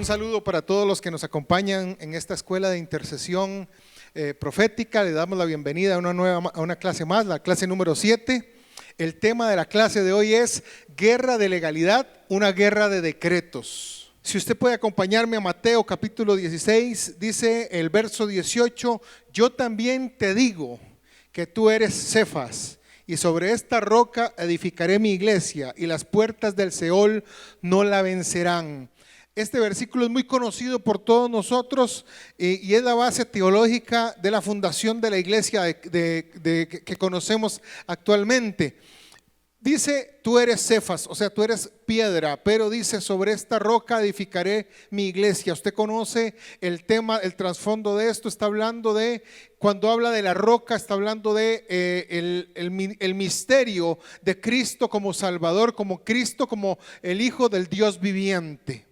Un saludo para todos los que nos acompañan en esta escuela de intercesión profética. Le damos la bienvenida a una clase más, la clase número 7. El tema de la clase de hoy es guerra de legalidad, una guerra de decretos. Si usted puede acompañarme a Mateo capítulo 16, dice el verso 18: yo también te digo que tú eres Cefas, y sobre esta roca edificaré mi iglesia, y las puertas del Seol no la vencerán. Este versículo es muy conocido por todos nosotros y es la base teológica de la fundación de la iglesia que conocemos actualmente. Dice, tú eres Cefas, o sea, tú eres piedra, pero dice, sobre esta roca edificaré mi iglesia. Usted conoce el tema, el trasfondo de esto. Está hablando de, cuando habla de la roca, está hablando de el misterio de Cristo como Salvador, como Cristo como el Hijo del Dios viviente.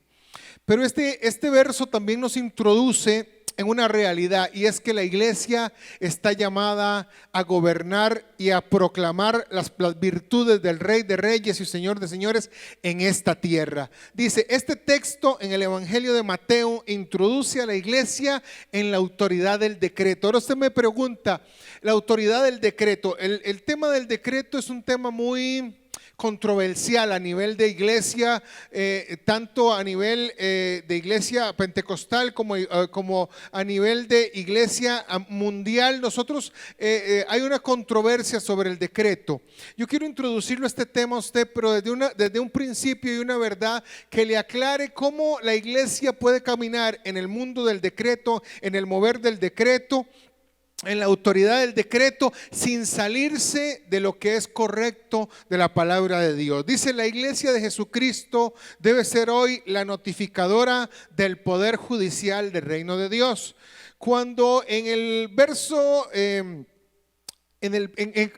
Pero este verso también nos introduce en una realidad, y es que la iglesia está llamada a gobernar y a proclamar las virtudes del Rey de Reyes y Señor de Señores en esta tierra. Dice, este texto en el Evangelio de Mateo introduce a la iglesia en la autoridad del decreto. Ahora usted me pregunta, la autoridad del decreto, el tema del decreto es un tema muy controversial a nivel de iglesia, tanto a nivel de iglesia pentecostal como a nivel de iglesia mundial. Nosotros hay una controversia sobre el decreto. Yo quiero introducirlo a este tema a usted, pero desde un principio y una verdad que le aclare cómo la iglesia puede caminar en el mundo del decreto, en el mover del decreto, en la autoridad del decreto, sin salirse de lo que es correcto de la palabra de Dios. Dice, la iglesia de Jesucristo debe ser hoy la notificadora del poder judicial del reino de Dios. Cuando en el verso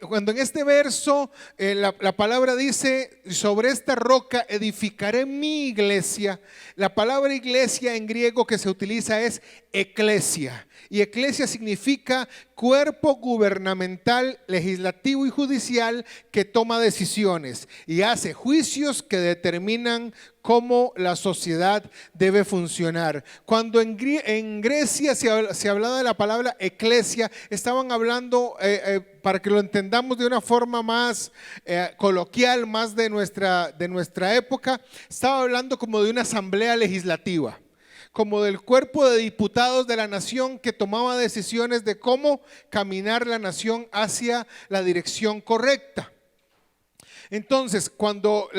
cuando en este verso la palabra dice, sobre esta roca edificaré mi iglesia, la palabra iglesia en griego que se utiliza es eclesia, y eclesia significa cuerpo gubernamental, legislativo y judicial que toma decisiones y hace juicios que determinan cómo la sociedad debe funcionar. Cuando en Grecia se hablaba de la palabra eclesia, estaban hablando, para que lo entendamos de una forma más coloquial, más de nuestra época, estaba hablando como de una asamblea legislativa, como del cuerpo de diputados de la nación que tomaba decisiones de cómo caminar la nación hacia la dirección correcta. Entonces, cuando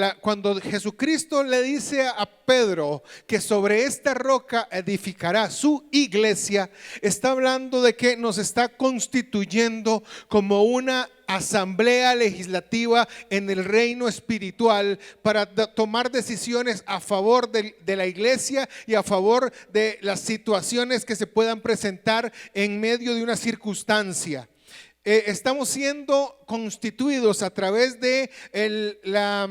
Jesucristo le dice a Pedro que sobre esta roca edificará su iglesia, está hablando de que nos está constituyendo como una asamblea legislativa en el reino espiritual para tomar decisiones a favor de la iglesia y a favor de las situaciones que se puedan presentar en medio de una circunstancia. Estamos siendo constituidos a través de la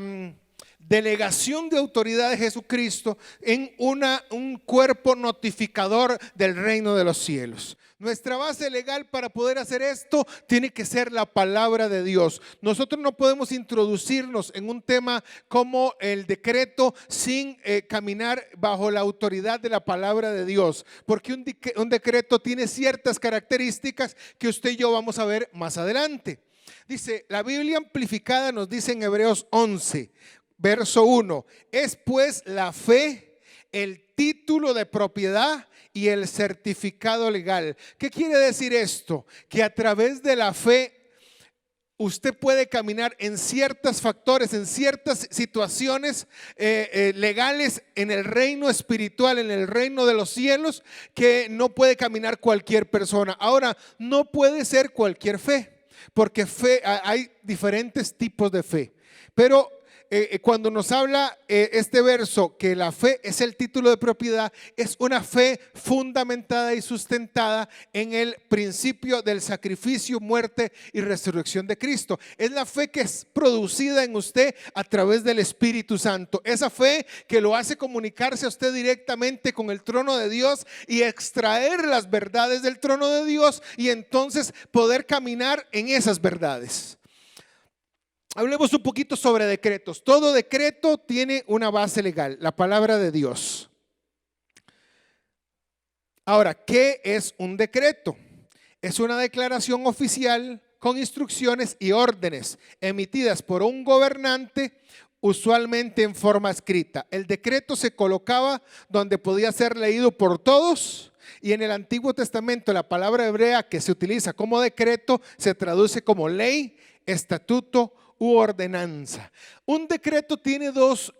delegación de autoridad de Jesucristo en un cuerpo notificador del reino de los cielos. Nuestra base legal para poder hacer esto tiene que ser la palabra de Dios. Nosotros no podemos introducirnos en un tema como el decreto sin caminar bajo la autoridad de la palabra de Dios, porque un decreto tiene ciertas características que usted y yo vamos a ver más adelante. Dice, la Biblia amplificada nos dice en Hebreos 11, verso 1, es pues la fe, el título de propiedad y el certificado legal. ¿Qué quiere decir esto? Que a través de la fe usted puede caminar en ciertos factores, en ciertas situaciones legales en el reino espiritual, en el reino de los cielos, que no puede caminar cualquier persona. Ahora, no puede ser cualquier fe, porque hay diferentes tipos de fe, pero cuando nos habla este verso que la fe es el título de propiedad, es una fe fundamentada y sustentada en el principio del sacrificio, muerte y resurrección de Cristo. Es la fe que es producida en usted a través del Espíritu Santo, esa fe que lo hace comunicarse a usted directamente con el trono de Dios y extraer las verdades del trono de Dios, y entonces poder caminar en esas verdades. Hablemos un poquito sobre decretos. Todo decreto tiene una base legal, la palabra de Dios. Ahora, ¿qué es un decreto? Es una declaración oficial con instrucciones y órdenes emitidas por un gobernante, usualmente en forma escrita. El decreto se colocaba donde podía ser leído por todos, y en el Antiguo Testamento la palabra hebrea que se utiliza como decreto se traduce como ley, estatuto u ordenanza. Un decreto tiene dos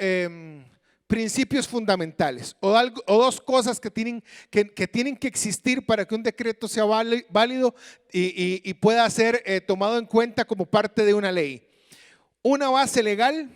principios fundamentales o dos cosas que tienen que existir para que un decreto sea válido y pueda ser tomado en cuenta como parte de una ley. Una base legal.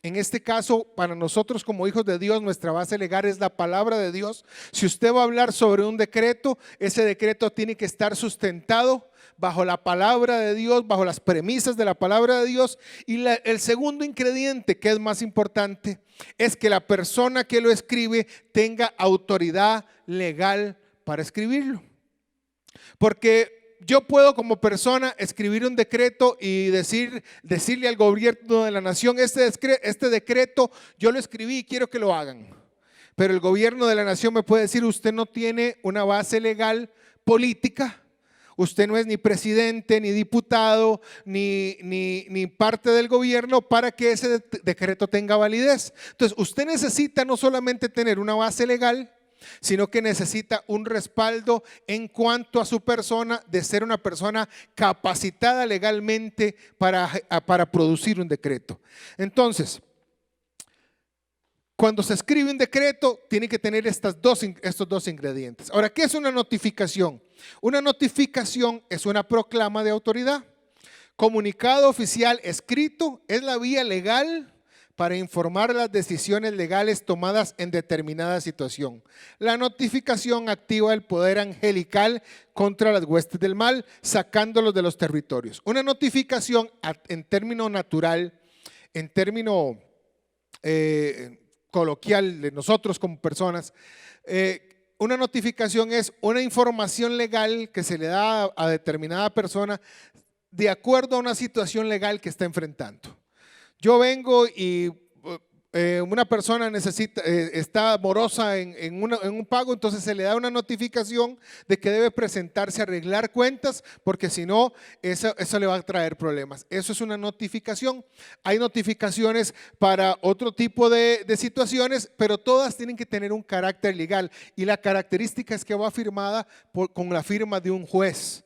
En este caso, para nosotros como hijos de Dios, nuestra base legal es la palabra de Dios. Si usted va a hablar sobre un decreto, ese decreto tiene que estar sustentado bajo la palabra de Dios, bajo las premisas de la palabra de Dios. Y el segundo ingrediente, que es más importante, es que la persona que lo escribe tenga autoridad legal para escribirlo. Porque yo puedo como persona escribir un decreto y decirle al gobierno de la nación, este decreto yo lo escribí y quiero que lo hagan. Pero el gobierno de la nación me puede decir, usted no tiene una base legal política, usted no es ni presidente, ni diputado, ni parte del gobierno para que ese decreto tenga validez. Entonces usted necesita no solamente tener una base legal, sino que necesita un respaldo en cuanto a su persona, de ser una persona capacitada legalmente para producir un decreto. Entonces, cuando se escribe un decreto, tiene que tener estos dos ingredientes. Ahora, ¿qué es una notificación? Una notificación es una proclama de autoridad. Comunicado oficial escrito es la vía legal para informar las decisiones legales tomadas en determinada situación. La notificación activa el poder angelical contra las huestes del mal, sacándolos de los territorios. Una notificación en término natural, en término coloquial de nosotros como personas, una notificación es una información legal que se le da a determinada persona de acuerdo a una situación legal que está enfrentando. Yo vengo y una persona está morosa en un pago, entonces se le da una notificación de que debe presentarse a arreglar cuentas, porque si no, eso le va a traer problemas. Eso es una notificación. Hay notificaciones para otro tipo de situaciones, pero todas tienen que tener un carácter legal, y la característica es que va firmada con la firma de un juez.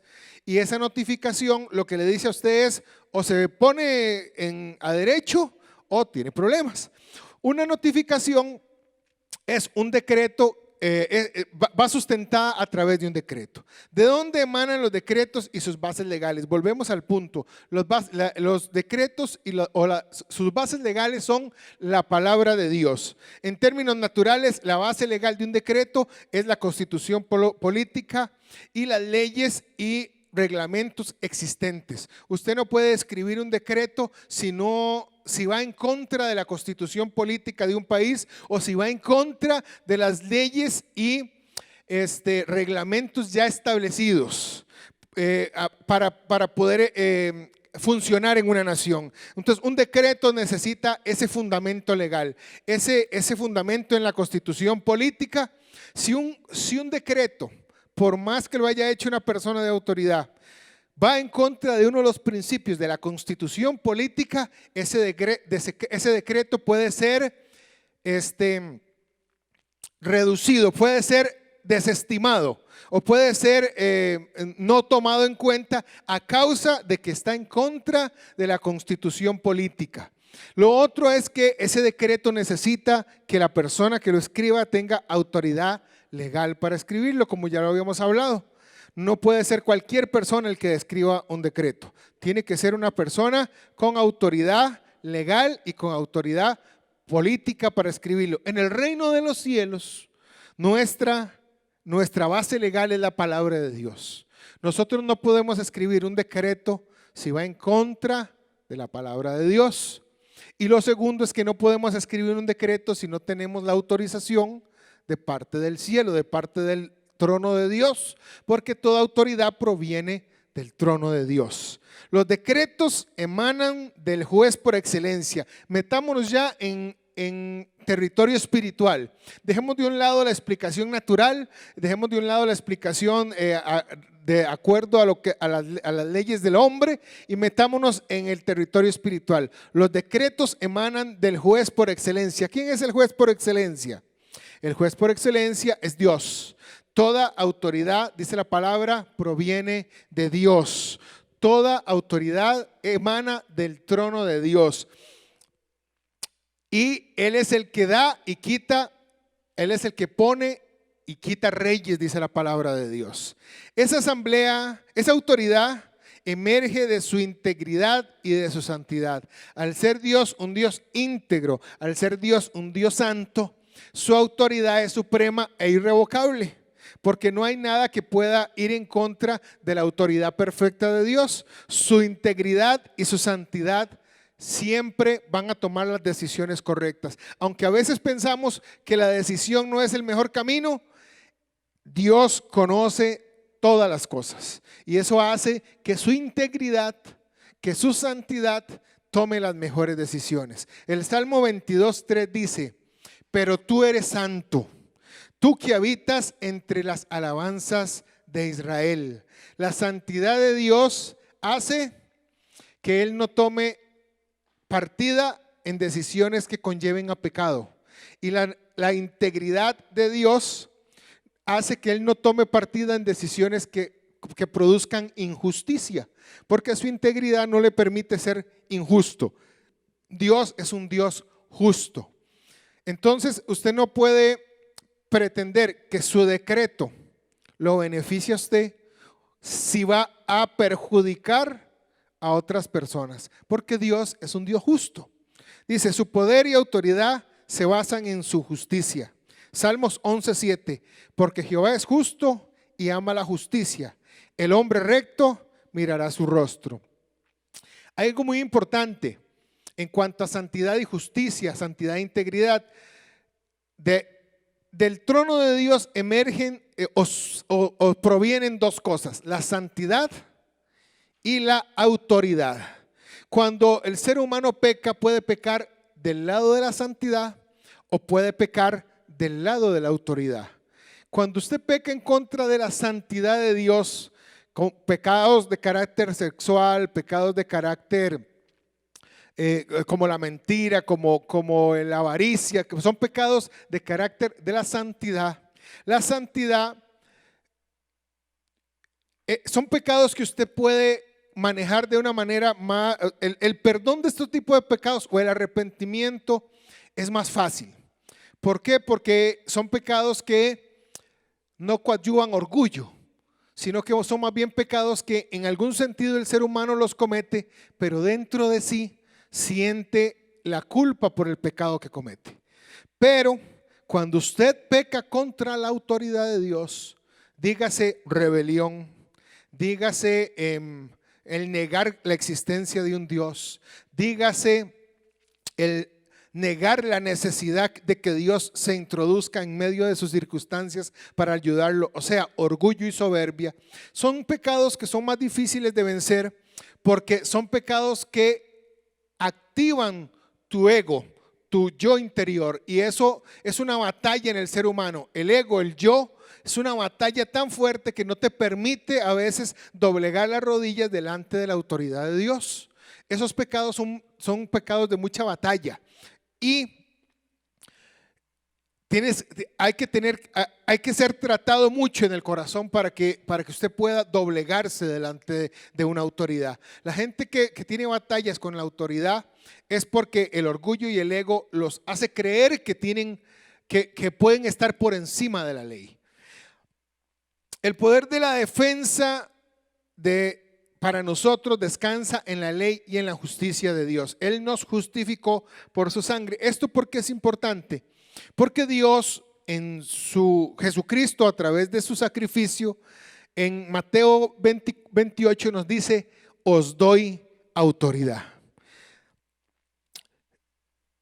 Y esa notificación lo que le dice a usted es, o se pone a derecho o tiene problemas. Una notificación es un decreto, va sustentada a través de un decreto. ¿De dónde emanan los decretos y sus bases legales? Volvemos al punto. Los decretos y sus bases legales son la palabra de Dios. En términos naturales, la base legal de un decreto es la constitución política y las leyes y reglamentos existentes. Usted no puede escribir un decreto si va en contra de la constitución política de un país, o si va en contra de las leyes y reglamentos ya establecidos para poder funcionar en una nación. Entonces, un decreto necesita ese fundamento legal, ese fundamento en la constitución política. Si un decreto, por más que lo haya hecho una persona de autoridad, va en contra de uno de los principios de la constitución política, ese decreto puede ser reducido, puede ser desestimado, o puede ser no tomado en cuenta a causa de que está en contra de la constitución política. Lo otro es que ese decreto necesita que la persona que lo escriba tenga autoridad legal para escribirlo, como ya lo habíamos hablado. No puede ser cualquier persona el que escriba un decreto. Tiene que ser una persona con autoridad legal y con autoridad política para escribirlo. En el reino de los cielos, nuestra base legal es la palabra de Dios. Nosotros no podemos escribir un decreto si va en contra de la palabra de Dios. Y lo segundo es que no podemos escribir un decreto si no tenemos la autorización de parte del cielo, de parte del trono de Dios, porque toda autoridad proviene del trono de Dios. Los decretos emanan del juez por excelencia. Metámonos ya en en territorio espiritual. Dejemos de un lado la explicación natural, dejemos de un lado la explicación de acuerdo a las leyes del hombre y metámonos en el territorio espiritual. Los decretos emanan del juez por excelencia. ¿Quién es el juez por excelencia? El juez por excelencia es Dios. Toda autoridad, dice la palabra, proviene de Dios. Toda autoridad emana del trono de Dios. Y Él es el que da y quita, Él es el que pone y quita reyes, dice la palabra de Dios. Esa asamblea, esa autoridad emerge de su integridad y de su santidad. Al ser Dios un Dios íntegro, al ser Dios un Dios santo, su autoridad es suprema e irrevocable. Porque no hay nada que pueda ir en contra de la autoridad perfecta de Dios. Su integridad y su santidad siempre van a tomar las decisiones correctas. Aunque a veces pensamos que la decisión no es el mejor camino, Dios conoce todas las cosas. Y eso hace que su integridad, que su santidad tome las mejores decisiones. El Salmo 22:3 dice: pero tú eres santo, tú que habitas entre las alabanzas de Israel. La santidad de Dios hace que Él no tome partida en decisiones que conlleven a pecado. Y la integridad de Dios hace que Él no tome partida en decisiones que produzcan injusticia, porque su integridad no le permite ser injusto. Dios es un Dios justo. Entonces usted no puede pretender que su decreto lo beneficie a usted si va a perjudicar a otras personas, porque Dios es un Dios justo. Dice: su poder y autoridad se basan en su justicia. Salmos 11:7: porque Jehová es justo y ama la justicia, el hombre recto mirará su rostro. Hay algo muy importante en cuanto a santidad y justicia, santidad e integridad. Del trono de Dios emergen o provienen dos cosas: la santidad y la autoridad. Cuando el ser humano peca, puede pecar del lado de la santidad o puede pecar del lado de la autoridad. Cuando usted peca en contra de la santidad de Dios, con pecados de carácter sexual, pecados de carácter como la mentira, como la avaricia, que son pecados de carácter de la santidad. La santidad son pecados que usted puede manejar de una manera más, el perdón de este tipo de pecados o el arrepentimiento es más fácil. ¿Por qué? Porque son pecados que no coadyuvan orgullo, sino que son más bien pecados que en algún sentido el ser humano los comete, pero dentro de sí siente la culpa por el pecado que comete. Pero cuando usted peca contra la autoridad de Dios, dígase rebelión, dígase el negar la existencia de un Dios, dígase el negar la necesidad de que Dios se introduzca en medio de sus circunstancias para ayudarlo, o sea, orgullo y soberbia, son pecados que son más difíciles de vencer porque son pecados que activan tu ego, tu yo interior, y eso es una batalla en el ser humano. El ego, el yo, es una batalla tan fuerte que no te permite a veces doblegar las rodillas delante de la autoridad de Dios. Esos pecados son pecados de mucha batalla y hay que ser tratado mucho en el corazón para que usted pueda doblegarse delante de una autoridad. La gente que tiene batallas con la autoridad es porque el orgullo y el ego los hace creer que pueden estar por encima de la ley. El poder de la defensa para nosotros descansa en la ley y en la justicia de Dios. Él nos justificó por su sangre. ¿Esto por qué es importante? Porque Dios en su Jesucristo, a través de su sacrificio, en Mateo 28 nos dice: os doy autoridad.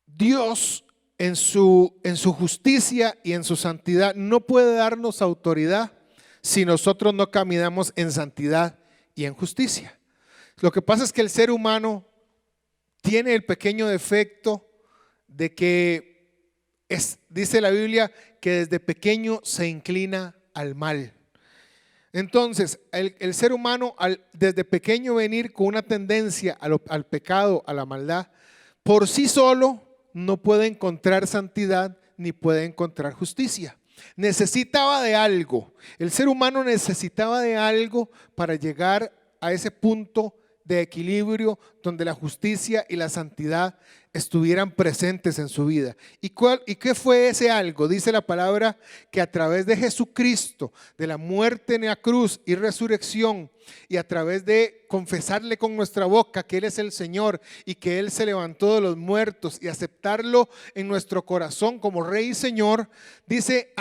Dios en su justicia y en su santidad no puede darnos autoridad si nosotros no caminamos en santidad y en justicia. Lo que pasa es que el ser humano tiene el pequeño defecto de que dice la Biblia que desde pequeño se inclina al mal. Entonces, el ser humano desde pequeño venir con una tendencia al pecado, a la maldad, por sí solo no puede encontrar santidad ni puede encontrar justicia. Necesitaba de algo. El ser humano necesitaba de algo para llegar a ese punto de equilibrio donde la justicia y la santidad estuvieran presentes en su vida. ¿Y qué fue ese algo? Dice la palabra que a través de Jesucristo, de la muerte en la cruz y resurrección, y a través de confesarle con nuestra boca que Él es el Señor y que Él se levantó de los muertos y aceptarlo en nuestro corazón como Rey y Señor, dice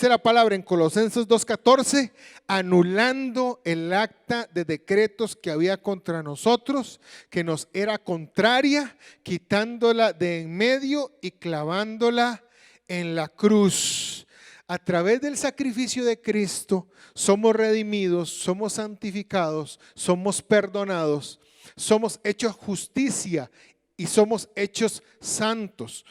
la palabra en Colosenses 2:14, anulando el acta de decretos que había contra nosotros, que nos era contraria, quitándola de en medio y clavándola en la cruz. A través del sacrificio de Cristo somos redimidos, somos santificados, somos perdonados, somos hechos justicia y somos hechos santos.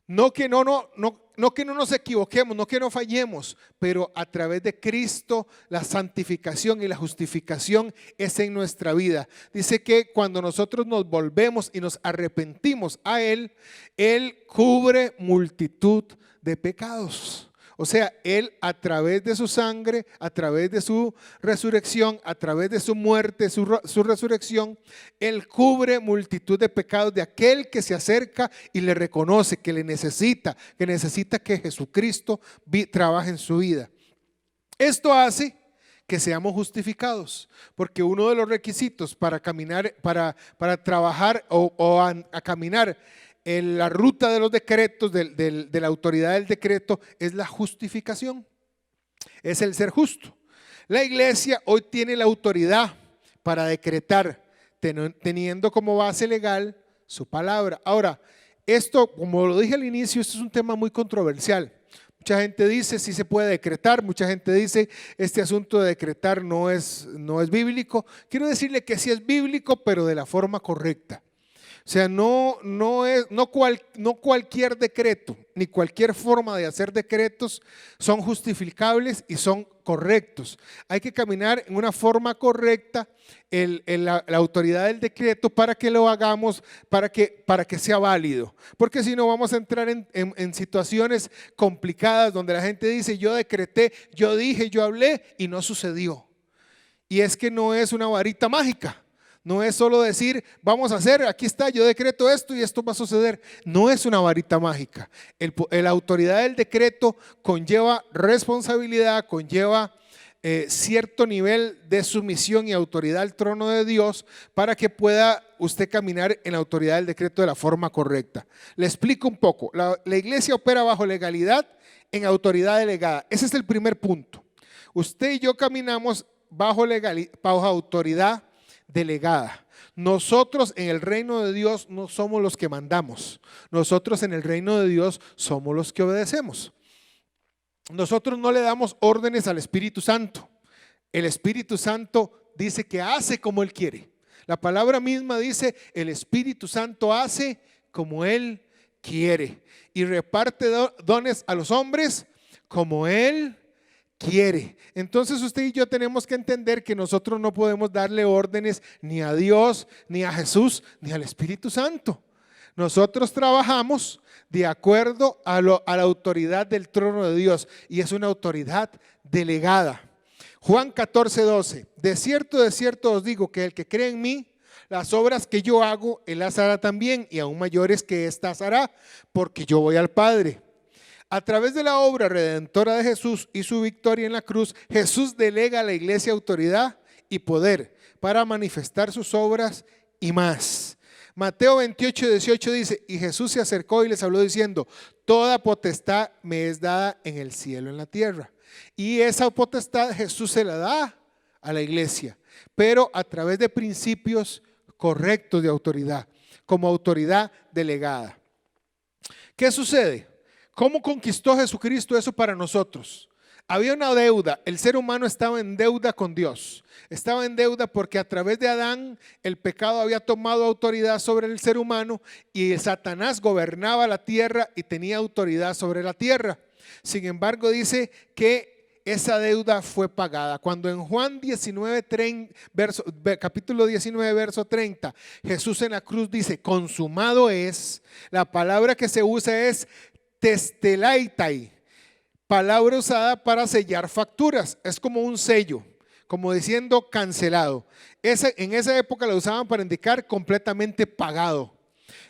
No que no nos equivoquemos, no que no fallemos, pero a través de Cristo la santificación y la justificación es en nuestra vida. Dice que cuando nosotros nos volvemos y nos arrepentimos a Él, Él cubre multitud de pecados. O sea, Él a través de su sangre, a través de su resurrección, a través de su muerte, su resurrección, Él cubre multitud de pecados de aquel que se acerca y le reconoce que le necesita, que Jesucristo trabaje en su vida. Esto hace que seamos justificados, porque uno de los requisitos para caminar, para trabajar a caminar en la ruta de los decretos, de la autoridad del decreto, es la justificación, es el ser justo. La iglesia hoy tiene la autoridad para decretar, teniendo como base legal su palabra. Ahora, esto, como lo dije al inicio, esto es un tema muy controversial. Mucha gente dice si se puede decretar, mucha gente dice este asunto de decretar no es bíblico. Quiero decirle que sí es bíblico, pero de la forma correcta. O sea, no cualquier decreto ni cualquier forma de hacer decretos son justificables y son correctos. Hay que caminar en una forma correcta la autoridad del decreto para que lo hagamos, para que sea válido. Porque si no vamos a entrar en situaciones complicadas donde la gente dice yo decreté, yo dije, yo hablé y no sucedió. Y es que no es una varita mágica. No es solo decir, vamos a hacer, aquí está, yo decreto esto y esto va a suceder. No es una varita mágica. La autoridad del decreto conlleva responsabilidad, conlleva cierto nivel de sumisión y autoridad al trono de Dios para que pueda usted caminar en la autoridad del decreto de la forma correcta. Le explico un poco. La iglesia opera bajo legalidad en autoridad delegada. Ese es el primer punto. Usted y yo caminamos bajo autoridad delegada. Nosotros en el reino de Dios no somos los que mandamos. Nosotros en el reino de Dios somos los que obedecemos. Nosotros no le damos órdenes al Espíritu Santo. El Espíritu Santo dice que hace como Él quiere. La palabra misma dice, el Espíritu Santo hace como Él quiere y reparte dones a los hombres como Él quiere. Entonces usted y yo tenemos que entender que nosotros no podemos darle órdenes ni a Dios, ni a Jesús, ni al Espíritu Santo. Nosotros trabajamos de acuerdo a la autoridad del trono de Dios y es una autoridad delegada. Juan 14:12, de cierto os digo que el que cree en mí, las obras que yo hago, él las hará también y aún mayores que estas hará, porque yo voy al Padre. A través de la obra redentora de Jesús y su victoria en la cruz, Jesús delega a la iglesia autoridad y poder para manifestar sus obras y más. Mateo 28:18 dice, y Jesús se acercó y les habló diciendo, toda potestad me es dada en el cielo y en la tierra. Y esa potestad Jesús se la da a la iglesia, pero a través de principios correctos de autoridad, como autoridad delegada. ¿Qué sucede? ¿Cómo conquistó Jesucristo eso para nosotros? Había una deuda, el ser humano estaba en deuda con Dios. Estaba en deuda porque a través de Adán el pecado había tomado autoridad sobre el ser humano y Satanás gobernaba la tierra y tenía autoridad sobre la tierra. Sin embargo, dice que esa deuda fue pagada. Cuando en Juan 19, capítulo 19, verso 30, Jesús en la cruz dice, consumado es, la palabra que se usa es testelaitai, palabra usada para sellar facturas. Es como un sello, como diciendo cancelado. En esa época la usaban para indicar completamente pagado.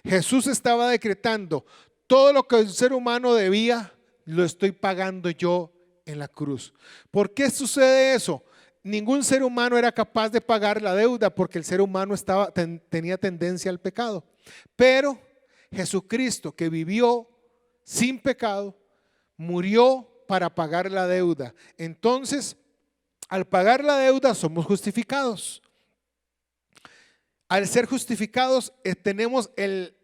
Jesús estaba decretando, todo lo que el ser humano debía, lo estoy pagando yo en la cruz. ¿Por qué sucede eso? Ningún ser humano era capaz de pagar la deuda porque el ser humano tenía tendencia al pecado. Pero Jesucristo, que vivió sin pecado, murió para pagar la deuda. Entonces, al pagar la deuda somos justificados. Al ser justificados, tenemos el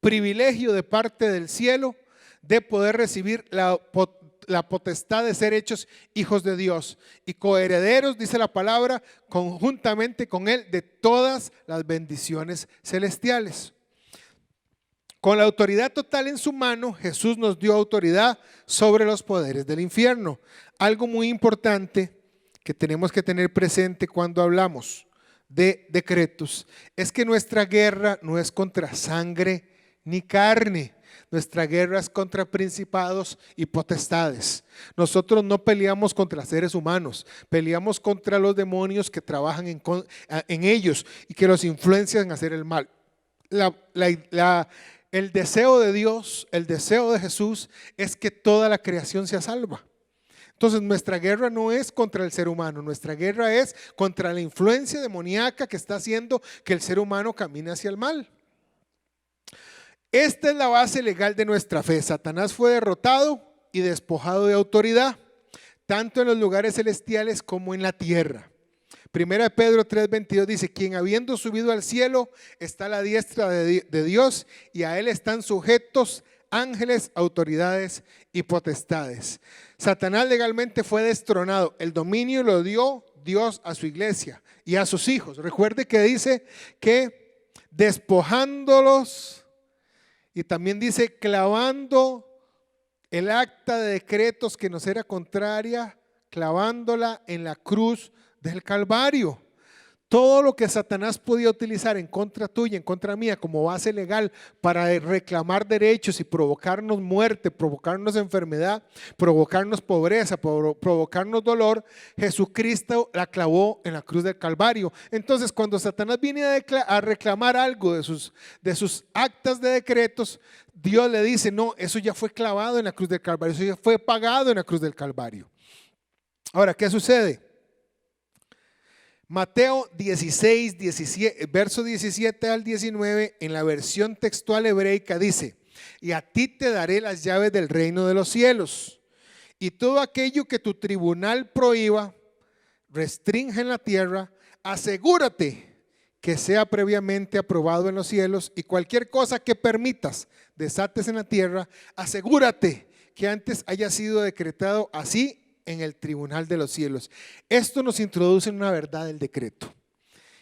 privilegio de parte del cielo de poder recibir la potestad de ser hechos hijos de Dios y coherederos, dice la palabra, conjuntamente con Él de todas las bendiciones celestiales. Con la autoridad total en su mano, Jesús nos dio autoridad sobre los poderes del infierno. Algo muy importante que tenemos que tener presente cuando hablamos de decretos es que nuestra guerra no es contra sangre ni carne. Nuestra guerra es contra principados y potestades. Nosotros no peleamos contra seres humanos, peleamos contra los demonios que trabajan en ellos y que los influencian a hacer el mal. El deseo de Dios, el deseo de Jesús es que toda la creación sea salva. Entonces nuestra guerra no es contra el ser humano, nuestra guerra es contra la influencia demoníaca que está haciendo que el ser humano camine hacia el mal. Esta es la base legal de nuestra fe. Satanás fue derrotado y despojado de autoridad, tanto en los lugares celestiales como en la tierra. Primera de Pedro 3:22 dice, quien habiendo subido al cielo está a la diestra de Dios y a él están sujetos ángeles, autoridades y potestades. Satanás legalmente fue destronado. El dominio lo dio Dios a su iglesia y a sus hijos. Recuerde que dice que despojándolos, y también dice clavando el acta de decretos que nos era contraria, clavándola en la cruz del Calvario. Todo lo que Satanás podía utilizar en contra tuya, en contra mía, como base legal para reclamar derechos y provocarnos muerte, provocarnos enfermedad, provocarnos pobreza, provocarnos dolor, Jesucristo la clavó en la cruz del Calvario. Entonces, cuando Satanás viene a reclamar algo de sus actas de decretos, Dios le dice, no, eso ya fue clavado en la cruz del Calvario, eso ya fue pagado en la cruz del Calvario. Ahora, ¿qué sucede? Mateo 16, verso 17 al 19, en la versión textual hebreica dice, y a ti te daré las llaves del reino de los cielos, y todo aquello que tu tribunal prohíba, restringe en la tierra, asegúrate que sea previamente aprobado en los cielos, y cualquier cosa que permitas, desates en la tierra, asegúrate que antes haya sido decretado así en el tribunal de los cielos. Esto nos introduce en una verdad del decreto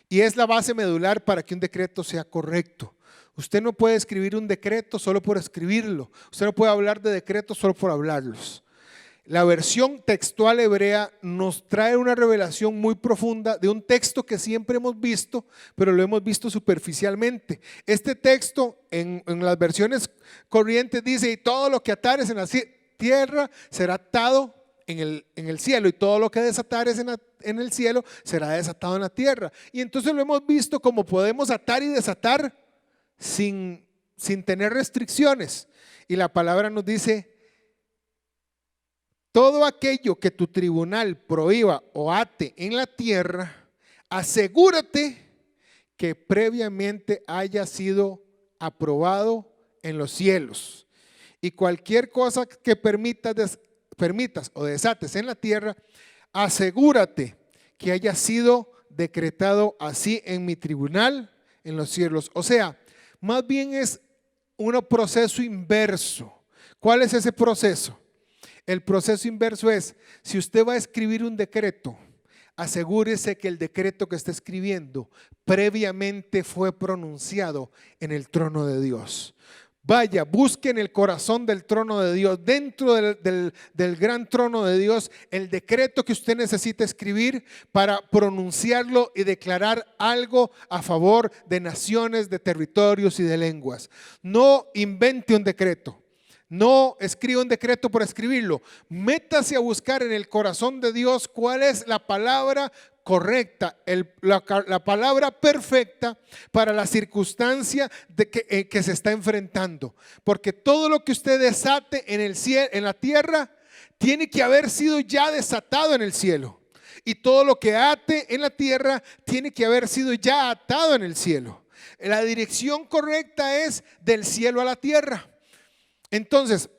y es la base medular para que un decreto sea correcto. Usted no puede escribir un decreto solo por escribirlo. Usted no puede hablar de decretos solo por hablarlos. La versión textual hebrea nos trae una revelación muy profunda de un texto que siempre hemos visto, pero lo hemos visto superficialmente. Este texto en las versiones corrientes dice, y todo lo que atares en la tierra será atado en el cielo, y todo lo que desatares en el cielo será desatado en la tierra. Y entonces lo hemos visto como podemos atar y desatar sin tener restricciones. Y la palabra nos dice, todo aquello que tu tribunal prohíba o ate en la tierra, asegúrate que previamente haya sido aprobado en los cielos. Y cualquier cosa que permitas o desates en la tierra, asegúrate que haya sido decretado así en mi tribunal en los cielos. O sea, más bien es un proceso inverso. ¿Cuál es ese proceso? El proceso inverso es, si usted va a escribir un decreto, asegúrese que el decreto que está escribiendo previamente fue pronunciado en el trono de Dios. Vaya, busque en el corazón del trono de Dios, dentro del gran trono de Dios, el decreto que usted necesita escribir para pronunciarlo y declarar algo a favor de naciones, de territorios y de lenguas. No invente un decreto. No escriba un decreto por escribirlo. Métase a buscar en el corazón de Dios cuál es la palabra correcta, la palabra perfecta para la circunstancia que se está enfrentando. Porque todo lo que usted desate en el cielo, en la tierra, tiene que haber sido ya desatado en el cielo. Y todo lo que ate en la tierra tiene que haber sido ya atado en el cielo. La dirección correcta es del cielo a la tierra. Entonces,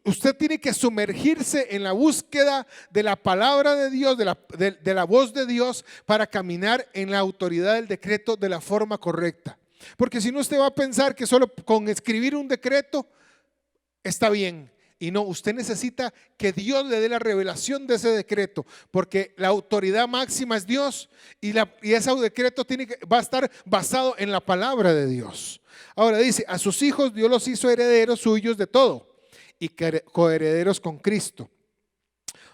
usted tiene que sumergirse en la búsqueda de la palabra de Dios, de la voz de Dios, para caminar en la autoridad del decreto de la forma correcta. Porque si no, usted va a pensar que solo con escribir un decreto está bien. Y no, usted necesita que Dios le dé la revelación de ese decreto, porque la autoridad máxima es Dios y ese decreto va a estar basado en la palabra de Dios. Ahora dice, a sus hijos Dios los hizo herederos suyos de todo y coherederos con Cristo.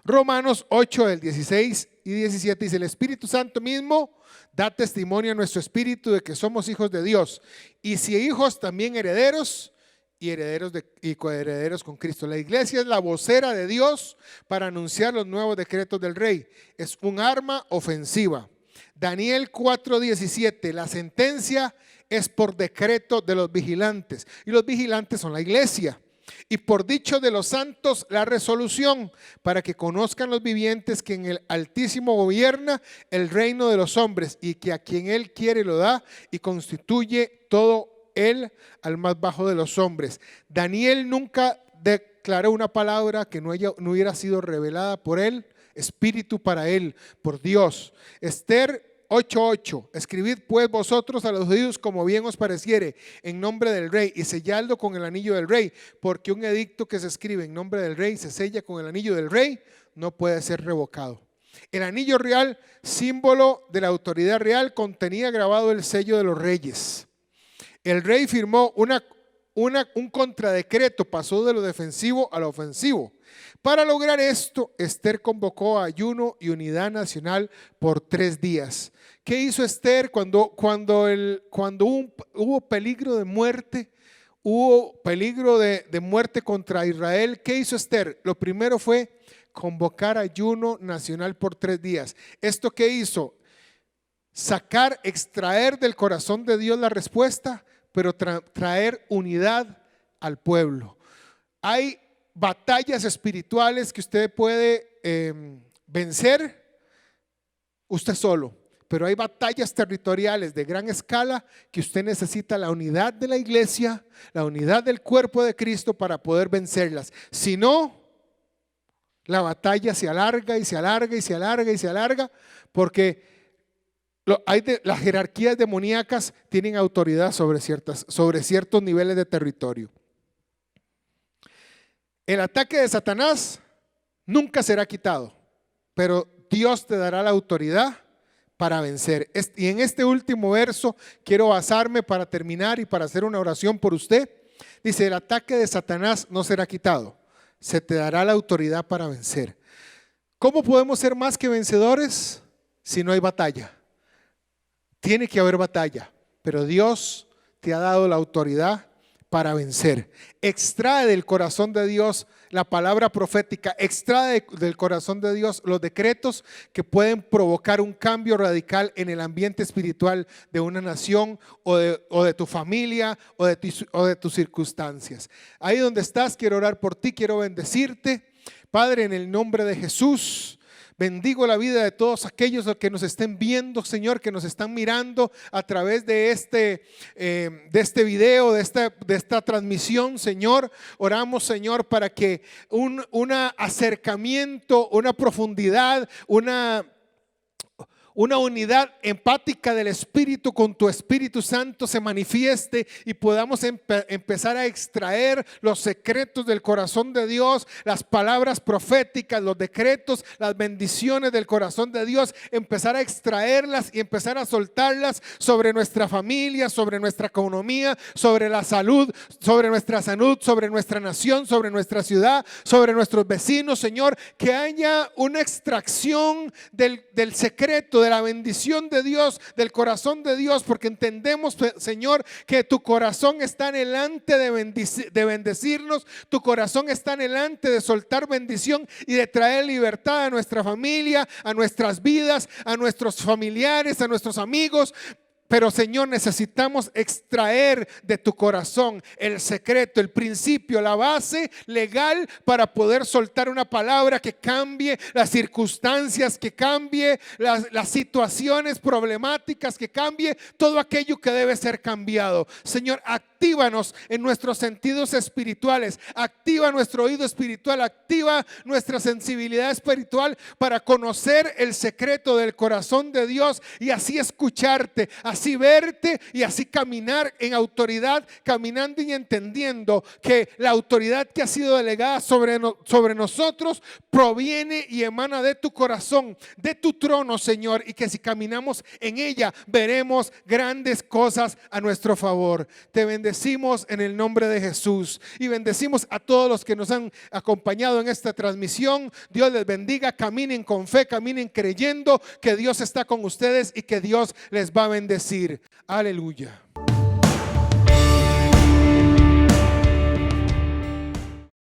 Romanos 8, del 16 y 17 dice, el Espíritu Santo mismo da testimonio a nuestro espíritu de que somos hijos de Dios. Y si hijos, también herederos y coherederos con Cristo. La iglesia es la vocera de Dios para anunciar los nuevos decretos del rey. Es un arma ofensiva. Daniel 4:17, la sentencia es por decreto de los vigilantes, y los vigilantes son la iglesia. Y por dicho de los santos la resolución, para que conozcan los vivientes que en el Altísimo gobierna el reino de los hombres, y que a quien él quiere lo da, y constituye todo él al más bajo de los hombres. Daniel nunca declaró una palabra que no hubiera sido revelada por él, espíritu para él, por Dios. Esther 8:8, escribid pues vosotros a los judíos como bien os pareciere, en nombre del rey, y selladlo con el anillo del rey, porque un edicto que se escribe en nombre del rey, se sella con el anillo del rey, no puede ser revocado. El anillo real, símbolo de la autoridad real, contenía grabado el sello de los reyes. El rey firmó un contradecreto, pasó de lo defensivo a lo ofensivo. Para lograr esto, Esther convocó a ayuno y unidad nacional por 3 días. ¿Qué hizo Esther cuando hubo peligro de muerte? Hubo peligro de muerte contra Israel. ¿Qué hizo Esther? Lo primero fue convocar ayuno nacional por 3 días. ¿Esto qué hizo? Extraer del corazón de Dios la respuesta, pero traer unidad al pueblo. Hay batallas espirituales que usted puede vencer usted solo, pero hay batallas territoriales de gran escala que usted necesita la unidad de la iglesia, la unidad del cuerpo de Cristo para poder vencerlas. Si no, la batalla se alarga y se alarga y se alarga y se alarga, porque las jerarquías demoníacas tienen autoridad sobre ciertos niveles de territorio. El ataque de Satanás nunca será quitado, pero Dios te dará la autoridad para vencer. Y en este último verso quiero basarme para terminar y para hacer una oración por usted. Dice, el ataque de Satanás no será quitado, se te dará la autoridad para vencer. ¿Cómo podemos ser más que vencedores si no hay batalla? Tiene que haber batalla, pero Dios te ha dado la autoridad para vencer. Extrae del corazón de Dios la palabra profética, extrae del corazón de Dios los decretos que pueden provocar un cambio radical en el ambiente espiritual de una nación o de tu familia o de tus circunstancias. Ahí donde estás, quiero orar por ti, quiero bendecirte. Padre, en el nombre de Jesús, bendigo la vida de todos aquellos que nos estén viendo, Señor, que nos están mirando a través de este video, de esta transmisión, Señor. Oramos, Señor, para que un acercamiento, una profundidad, una unidad empática del Espíritu con tu Espíritu Santo se manifieste y podamos empezar a extraer los secretos del corazón de Dios, las palabras proféticas, los decretos, las bendiciones del corazón de Dios, empezar a extraerlas y empezar a soltarlas sobre nuestra familia, sobre nuestra economía, sobre la salud, sobre nuestra nación, sobre nuestra ciudad, sobre nuestros vecinos, Señor, que haya una extracción del secreto, de la bendición de Dios, del corazón de Dios, porque entendemos, Señor, que tu corazón está delante de bendecirnos, tu corazón está delante de soltar bendición y de traer libertad a nuestra familia, a nuestras vidas, a nuestros familiares, a nuestros amigos. Pero Señor, necesitamos extraer de tu corazón el secreto, el principio, la base legal para poder soltar una palabra que cambie las circunstancias, que cambie las situaciones problemáticas, que cambie todo aquello que debe ser cambiado. Señor, actívanos en nuestros sentidos espirituales, activa nuestro oído espiritual, activa nuestra sensibilidad espiritual para conocer el secreto del corazón de Dios y así escucharte, así verte y así caminar en autoridad, caminando y entendiendo que la autoridad que ha sido delegada sobre nosotros proviene y emana de tu corazón, de tu trono, Señor, y que si caminamos en ella veremos grandes cosas a nuestro favor. Te bendecimos en el nombre de Jesús y bendecimos a todos los que nos han acompañado en esta transmisión. Dios les bendiga, caminen con fe, caminen creyendo que Dios está con ustedes y que Dios les va a bendecir. Aleluya.